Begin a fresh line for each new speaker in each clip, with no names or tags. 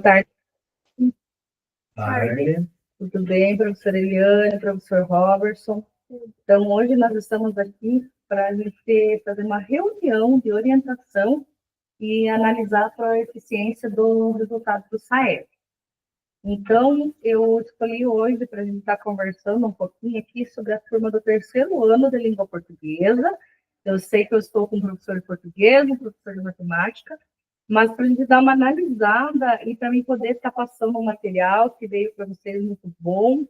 Boa tarde. Tudo bem, professora Eliane, professor Robertson? Então, hoje nós estamos aqui para a gente fazer uma reunião de orientação e analisar a eficiência do resultado do SAEB. Então, eu escolhi hoje para a gente estar conversando um pouquinho aqui sobre a turma do terceiro ano de língua portuguesa. Eu sei que eu estou com um professor de português, um professor de matemática, mas para a gente dar uma analisada e para mim poder estar passando um material que veio para vocês muito bom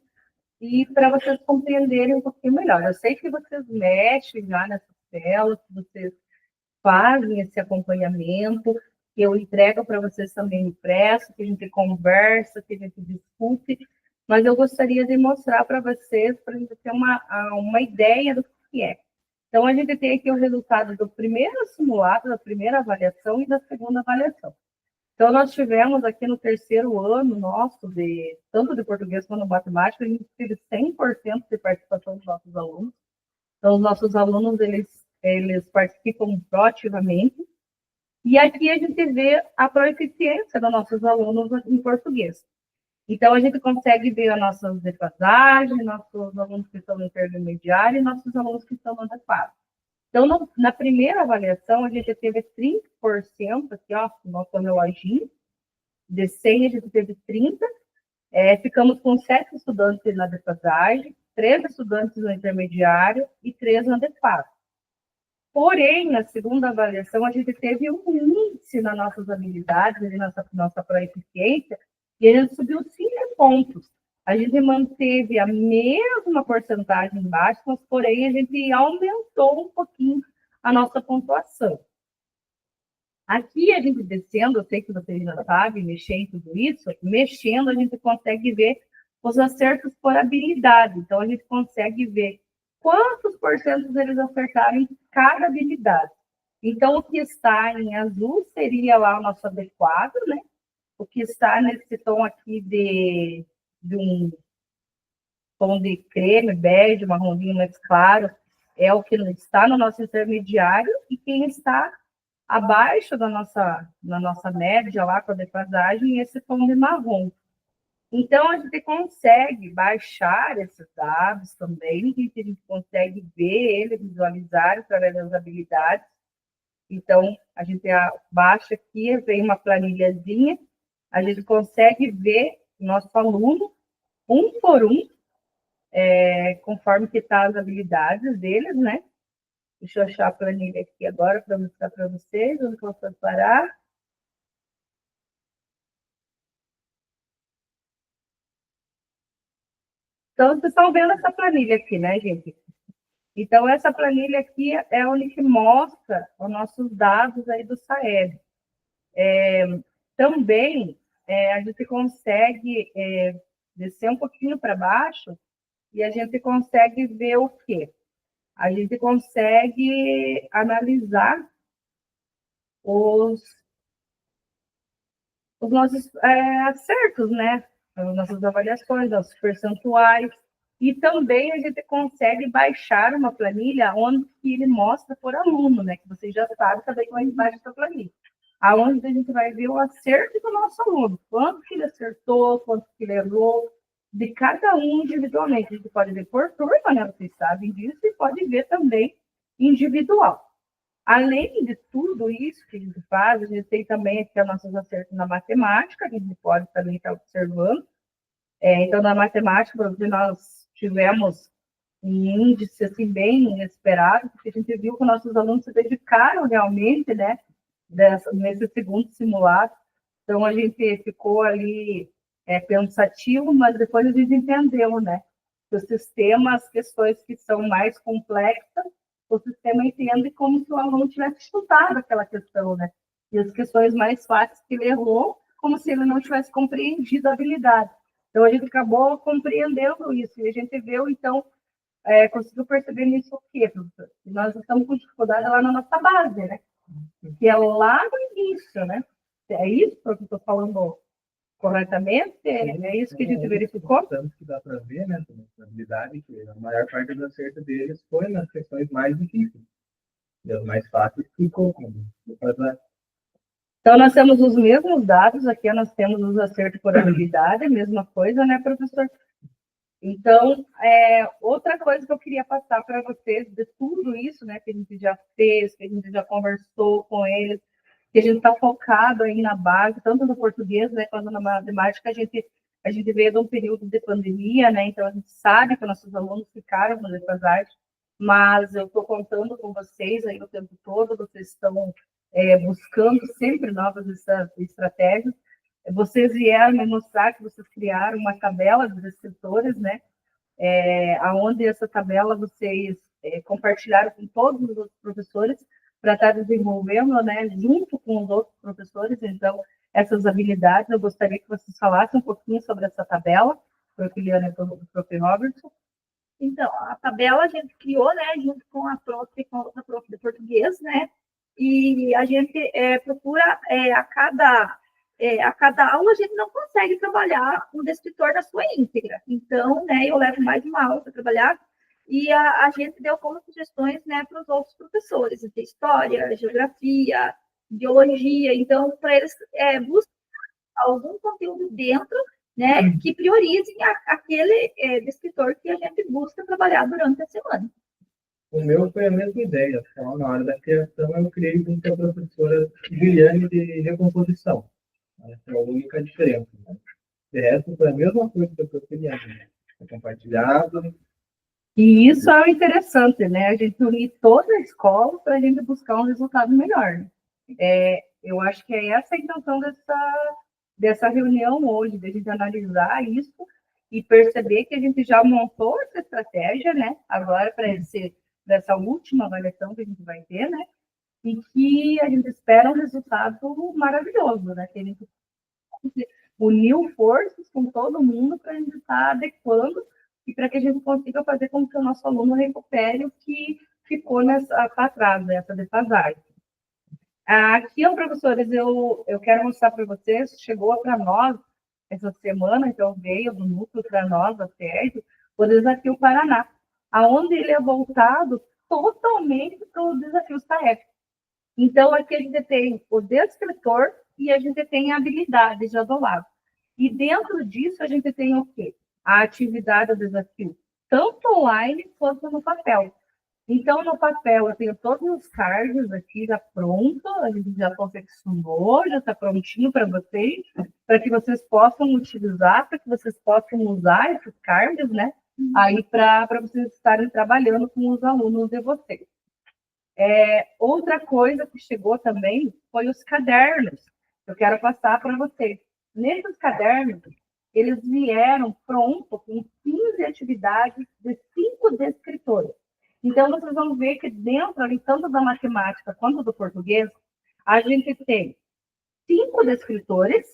e para vocês compreenderem um pouquinho melhor. Eu sei que vocês mexem já nessas telas, que vocês fazem esse acompanhamento, que eu entrego para vocês também impresso, que a gente conversa, que a gente discute, mas eu gostaria de mostrar para vocês, para a gente ter uma ideia do que é. Então, a gente tem aqui o resultado do primeiro simulado, da primeira avaliação e da segunda avaliação. Então, nós tivemos aqui no terceiro ano nosso, tanto de português quanto de matemática, a gente teve 100% de participação dos nossos alunos. Então, os nossos alunos, eles participam proativamente. E aqui a gente vê a proeficiência dos nossos alunos em português. Então, a gente consegue ver as nossas defasagens, nossos alunos que estão no intermediário e nossos alunos que estão no adequado. Então, na primeira avaliação, a gente teve 30%, aqui, ó, no nosso reloginho, de 100 a gente teve 30, ficamos com 7 estudantes na defasagem, 3 estudantes no intermediário e 3 no adequado. Porém, na segunda avaliação, a gente teve um índice nas nossas habilidades, na nossa proeficiência, e a gente subiu 5 pontos. A gente manteve a mesma porcentagem baixa, mas, porém, a gente aumentou um pouquinho a nossa pontuação. Aqui, a gente descendo, eu sei que vocês já sabem, mexer em tudo isso, mexendo, a gente consegue ver os acertos por habilidade. Então, a gente consegue ver quantos porcentos eles acertaram em cada habilidade. Então, o que está em azul seria lá o nosso adequado, né? O que está nesse tom aqui de um tom de creme, bege, marronzinho mais claro, é o que está no nosso intermediário, e quem está abaixo da nossa média lá com a defasagem, esse tom de marrom. Então, a gente consegue baixar esses dados também, a gente consegue ver ele, visualizar através das habilidades. Então, a gente baixa aqui, vem uma planilhazinha, a gente consegue ver nosso aluno, um por um, conforme que estão as habilidades deles, né? Deixa eu achar a planilha aqui agora para mostrar para vocês, onde eu posso parar. Então, vocês estão vendo essa planilha aqui, né, gente? Então, essa planilha aqui é onde que mostra os nossos dados aí do SAEB. Também, a gente consegue descer um pouquinho para baixo e a gente consegue ver o quê? A gente consegue analisar os nossos acertos, né? As nossas avaliações, nossos percentuais. E também a gente consegue baixar uma planilha onde ele mostra por aluno, né? Que vocês já sabem também como a gente baixa essa planilha. Aonde a gente vai ver o acerto do nosso aluno. Quanto que ele acertou, quanto que ele errou, de cada um individualmente. A gente pode ver por turma, né? Vocês sabem disso, e pode ver também individual. Além de tudo isso que a gente faz, a gente tem também aqui os nossos acertos na matemática, que a gente pode também estar observando. Então, na matemática, nós tivemos um índice assim, bem inesperado, porque a gente viu que nossos alunos se dedicaram realmente, né, nesse segundo simulado. Então, a gente ficou ali pensativo, mas depois a gente entendeu, né, que o sistema, as questões que são mais complexas, o sistema entende como se o aluno tivesse estudado aquela questão, né? E as questões mais fáceis que ele errou, como se ele não tivesse compreendido a habilidade. Então, a gente acabou compreendendo isso, e a gente viu, então, conseguiu perceber nisso o quê, professor? Nós estamos com dificuldade lá na nossa base, né? Que é lá no início, né? É isso que eu estou falando corretamente? É isso que a gente verificou?
Tanto que dá para ver, né, na habilidade, que a maior parte do acerto deles foi nas questões mais difíceis. E as mais fáceis ficou com
Então, nós temos os mesmos dados, aqui nós temos os acertos por habilidade, a mesma coisa, né, professor? Então, outra coisa que eu queria passar para vocês, de tudo isso, né, que a gente já fez, que a gente já conversou com eles, que a gente está focado aí na base, tanto no português, né, quanto na matemática, a gente veio de um período de pandemia, né, então a gente sabe que nossos alunos ficaram com defasagem, mas eu estou contando com vocês aí o tempo todo, vocês estão buscando sempre novas estratégias. Vocês vieram me mostrar que vocês criaram uma tabela de descritores, né? Aonde essa tabela vocês compartilharam com todos os outros professores para estar desenvolvendo, né, junto com os outros professores. Então, essas habilidades, eu gostaria que vocês falassem um pouquinho sobre essa tabela, para o Liana e para o Prof. Robertson.
Então, a tabela a gente criou, né, junto com a prof de português, né, e a gente procura a cada aula a gente não consegue trabalhar um descritor na sua íntegra. Então, né, eu levo mais uma aula para trabalhar e a gente deu como sugestões, né, para os outros professores de história, geografia, biologia. Então, para eles buscar algum conteúdo dentro, né, que priorizem aquele descritor que a gente busca trabalhar durante a semana.
O meu foi a mesma ideia. Então, na hora da criação, eu criei junto com a professora Juliane de recomposição. Essa é a única diferença. Né? De resto, foi a mesma coisa que eu estou criando. Né? Foi compartilhado.
E isso é o interessante, né? A gente unir toda a escola para a gente buscar um resultado melhor. Eu acho que é essa a intenção dessa reunião hoje, de a gente analisar isso e perceber que a gente já montou essa estratégia, né? Agora, para essa última avaliação que a gente vai ter, né? E que a gente espera um resultado maravilhoso, né? Que a gente uniu forças com todo mundo para a gente estar adequando e para que a gente consiga fazer com que o nosso aluno recupere o que ficou para trás, nessa defasagem. Aqui, professores, eu quero mostrar para vocês, chegou para nós essa semana, então veio do núcleo para nós, a TED, o Desafio Paraná, aonde ele é voltado totalmente para o desafio SAEP. Então, aqui a gente tem o descritor e a gente tem a habilidade já do lado. E dentro disso, a gente tem o quê? A atividade do desafio, tanto online quanto no papel. Então, no papel, eu tenho todos os cards aqui já pronto, a gente já confeccionou, já está prontinho para vocês, para que vocês possam utilizar, para que vocês possam usar esses cards, né? Aí, para vocês estarem trabalhando com os alunos de vocês. Outra coisa que chegou também foi os cadernos. Eu quero passar para vocês. Nesses cadernos, eles vieram pronto com 15 atividades de 5 descritores. Então, vocês vão ver que dentro, ali, tanto da matemática quanto do português, a gente tem 5 descritores,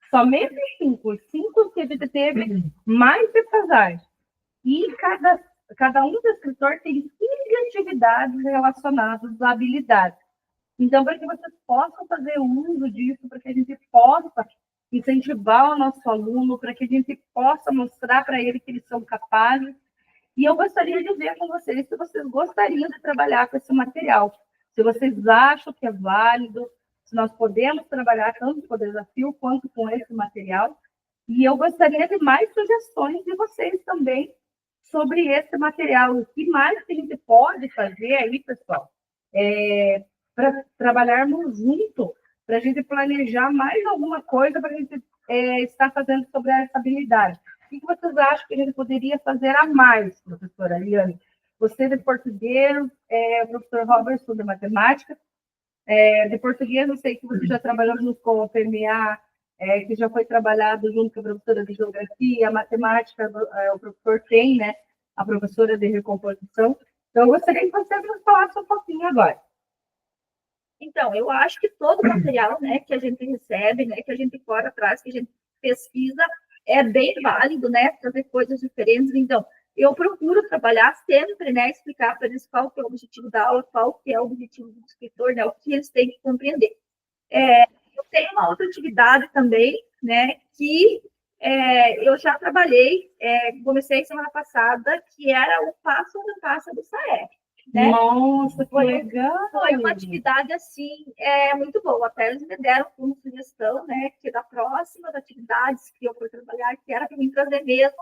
somente 5, os 5 que a gente teve mais defasagem. E cada um descritor tem 15 atividades relacionadas à habilidade. Então, para que vocês possam fazer uso disso, para que a gente possa incentivar o nosso aluno, para que a gente possa mostrar para ele que eles são capazes. E eu gostaria de ver com vocês se vocês gostariam de trabalhar com esse material, se vocês acham que é válido, se nós podemos trabalhar tanto com o desafio quanto com esse material. E eu gostaria de mais sugestões de vocês também sobre esse material. O que mais que a gente pode fazer aí, pessoal, para trabalharmos junto, para a gente planejar mais alguma coisa para a gente estar fazendo sobre essa habilidade. O que vocês acham que a gente poderia fazer a mais, professora Liane? Você de português, o professor Robertson de matemática. De português, eu sei que você já trabalhou junto com o PMA, que já foi trabalhado junto com a professora de geografia, a matemática, o professor tem, né? A professora de recomposição. Então, eu gostaria que você nos falasse um pouquinho agora.
Então, eu acho que todo o material, né, que a gente recebe, né, que a gente corre atrás, que a gente pesquisa, é bem válido, né, trazer coisas diferentes. Então, eu procuro trabalhar sempre, né, explicar para eles qual que é o objetivo da aula, qual que é o objetivo do escritor, né, o que eles têm que compreender. Eu tenho uma outra atividade também, né, que eu já trabalhei, comecei semana passada, que era o passo a passo do SAEP. né?
Nossa, que
Foi-
legal!
Foi uma atividade, assim, muito boa. Até eles me deram como sugestão, né, que da próxima das atividades que eu for trabalhar, que era para mim trazer mesmo,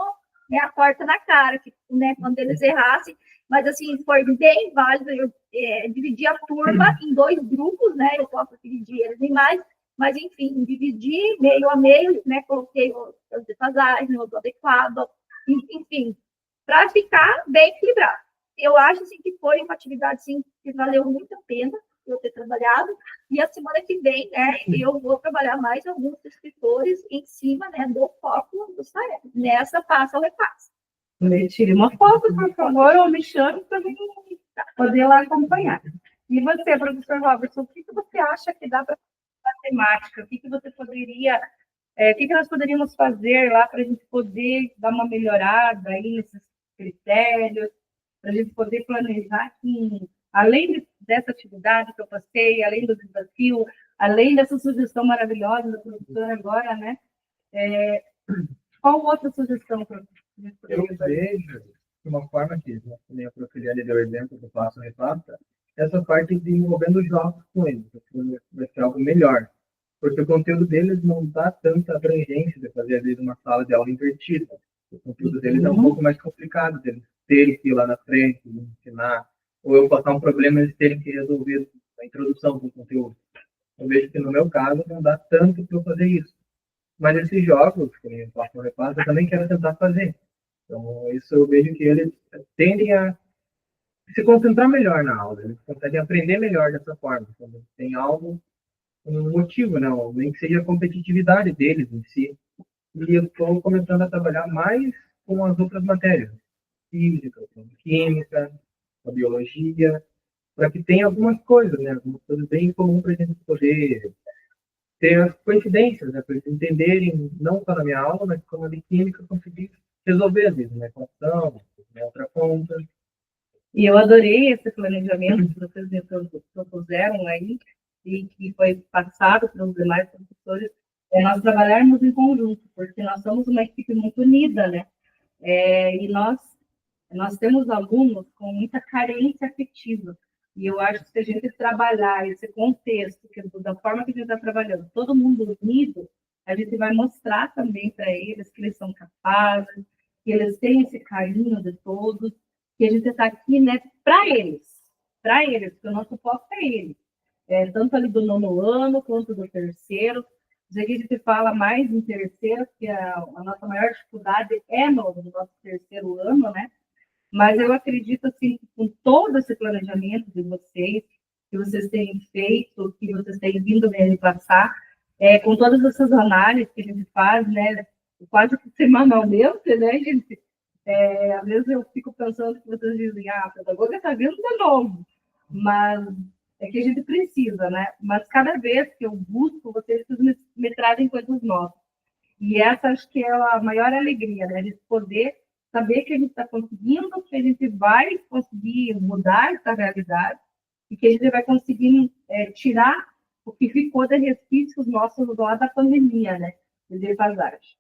né, a porta na cara, que, né, quando eles errassem. Mas, assim, foi bem válido. Eu dividi a turma em 2 grupos, né, eu posso dividir eles em mais, mas, enfim, dividi meio a meio, né, coloquei as defasagens, o adequado, enfim, para ficar bem equilibrado. Eu acho assim, que foi uma atividade assim, que valeu muito a pena eu ter trabalhado. E a semana que vem, né, eu vou trabalhar mais alguns escritores em cima, né, do foco do SAEB, nessa passa ou repassa.
Me tire uma foto, por favor, ou me chame para mim poder lá acompanhar. E você, professor Robertson, o que você acha que dá para matemática? O que você poderia, o que nós poderíamos fazer lá para a gente poder dar uma melhorada aí nesses critérios, para a gente poder planejar que, além dessa atividade que eu passei, além do desafio, além dessa sugestão maravilhosa da professora agora, né? Qual outra sugestão para a gente
Eu
poderia fazer?
vejo de uma forma que, né, como a professora deu o exemplo do passo a repassa, essa parte de envolvendo os jogos com eles, vai ser algo melhor. Porque o conteúdo deles não dá tanta abrangência de fazer, às vezes, uma sala de aula invertida. O conteúdo deles é um pouco mais complicado, deles terem que ir lá na frente, ensinar, ou eu passar um problema, eles terem que resolver a introdução do conteúdo. Eu vejo que, no meu caso, não dá tanto para eu fazer isso. Mas esses jogos, que nem o Passo a Repassa, eu também quero tentar fazer. Então, isso eu vejo que eles tendem a se concentrar melhor na aula, eles conseguem aprender melhor dessa forma, quando tem algo, um motivo, não, nem que seja a competitividade deles em si. E eu estou começando a trabalhar mais com as outras matérias, física, química, a biologia, para que tenha algumas coisas, né, algumas coisas bem comuns para a gente poder ter as coincidências, né, para eles entenderem, não só na minha aula, mas como a de química, conseguir resolver às vezes, né, equação, né, outra conta.
E eu adorei esse planejamento que vocês me propuseram aí, e que foi passado pelos demais professores, nós trabalharmos em conjunto, porque nós somos uma equipe muito unida, né? E nós temos alunos com muita carência afetiva. E eu acho que se a gente trabalhar esse contexto, da forma que a gente está trabalhando, todo mundo unido, a gente vai mostrar também para eles que eles são capazes, que eles têm esse carinho de todos, que a gente está aqui, né, para eles, porque o nosso foco é eles. Tanto ali do 9º ano, quanto do 3º. Já que a gente fala mais em 3º, que a nossa maior dificuldade é no nosso 3º ano, né? Mas eu acredito, assim, com todo esse planejamento de vocês, que vocês têm feito, que vocês têm vindo me passar, com todas essas análises que a gente faz, né, quase que semanalmente, né, gente? Às vezes eu fico pensando que vocês dizem, a pedagoga está vindo de novo, mas é que a gente precisa, né? Mas cada vez que eu busco, vocês me trazem coisas novas. E essa acho que é a maior alegria, né? De poder saber que a gente está conseguindo, que a gente vai conseguir mudar essa realidade e que a gente vai conseguir tirar o que ficou de resquícios nossos lá da pandemia, né? De defasagem.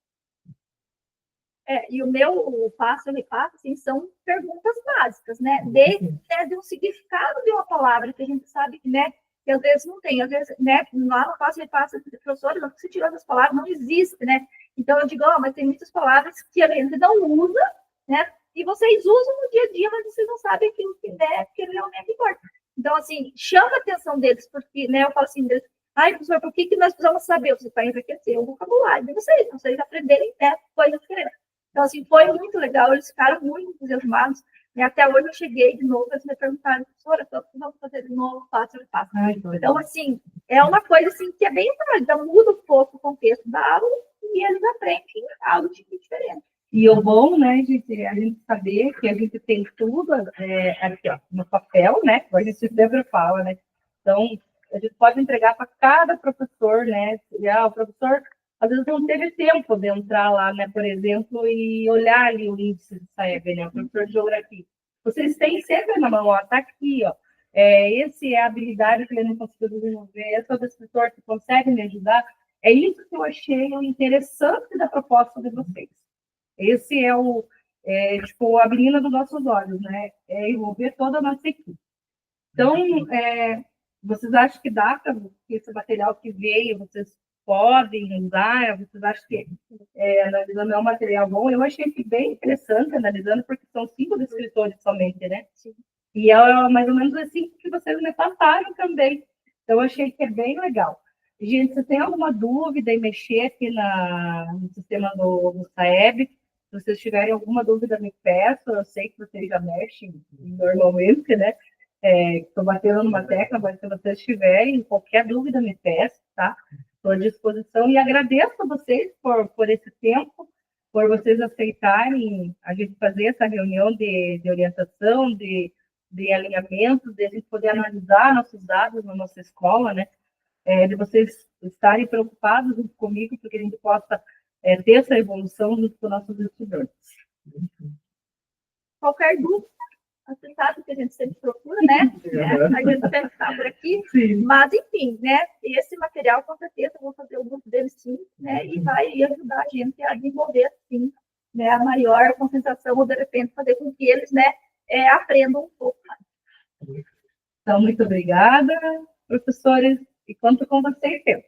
E o meu passo a repasso, assim, são perguntas básicas, né? Desde o significado de uma palavra, que a gente sabe que, né, que às vezes não tem, às vezes, né, lá no passo a repasso, professores, não se tirou das palavras, não existe, né? Então eu digo, mas tem muitas palavras que a gente não usa, né? E vocês usam no dia a dia, mas vocês não sabem aquilo que, né, que realmente importa. Então, assim, chama a atenção deles, porque, né, eu falo assim, professor, por que nós precisamos saber? Você vai enriquecer o vocabulário de vocês aprenderem, né, coisas diferentes. Então, assim, foi muito legal, eles ficaram muito entusiasmados, e até hoje eu cheguei de novo, eles me perguntaram, professora, vamos fazer de novo, passo a passo. Então, assim, é uma coisa assim, que é bem válida, muda um pouco o contexto da aula, e eles aprendem algo diferente.
E o bom, né, gente, a gente saber que a gente tem tudo aqui, ó, no papel, né, como a gente sempre fala, né, então a gente pode entregar para cada professor, né, o professor às vezes não teve tempo de entrar lá, né, por exemplo, e olhar ali o índice de SAEB, né, o professor de geografia. Vocês têm sempre na mão, ó, tá aqui, ó, esse é a habilidade que ele não conseguiu desenvolver, esse é o descritor que consegue me ajudar. É isso que eu achei interessante da proposta de vocês. Esse é o tipo, a menina dos nossos olhos, né? É envolver toda a nossa equipe. Então, vocês acham que dá para esse material que veio, vocês podem usar? Vocês acham que analisando é um material bom? Eu achei que bem interessante analisando, porque são 5 descritores somente, né?
Sim.
E é mais ou menos assim que vocês me passaram também. Então, eu achei que é bem legal. Gente, se tem alguma dúvida em mexer aqui no sistema do SAEB, se vocês tiverem alguma dúvida, me peçam. Eu sei que vocês já mexem normalmente, né? Estou batendo numa tecla, mas se vocês tiverem qualquer dúvida, me peçam, tá? Estou à disposição e agradeço a vocês por esse tempo, por vocês aceitarem a gente fazer essa reunião de orientação, de alinhamento, de a gente poder analisar nossos dados na nossa escola, né? De vocês estarem preocupados junto comigo, para que a gente possa ter essa evolução junto com nossos estudantes.
Qualquer dúvida, você sabe que a gente sempre procura, né? A gente sempre está por aqui.
Sim.
Mas, enfim, né? Esse material, com certeza, eu vou fazer o grupo dele sim, né? E vai ajudar a gente a desenvolver, sim, né? A maior concentração, ou de repente fazer com que eles, né? Aprendam um pouco mais.
Então, muito obrigada, professores, e conto com vocês sempre.